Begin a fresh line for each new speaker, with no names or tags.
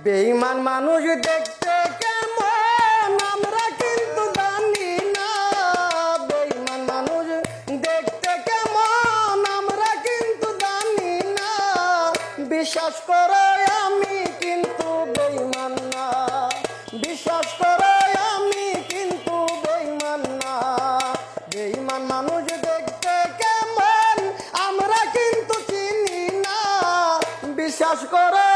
বেঈমান মানুষ দেখতে কেমন আমরা কিন্তু জানি না। বেঈমান মানুষ দেখতে কেমন আমরা কিন্তু জানি না। বিশ্বাস করো আমি কিন্তু বেঈমান না। বিশ্বাস করো আমি কিন্তু বেঈমান না। বেঈমান মানুষ দেখতে কেমন আমরা কিন্তু চিনি না। বিশ্বাস করো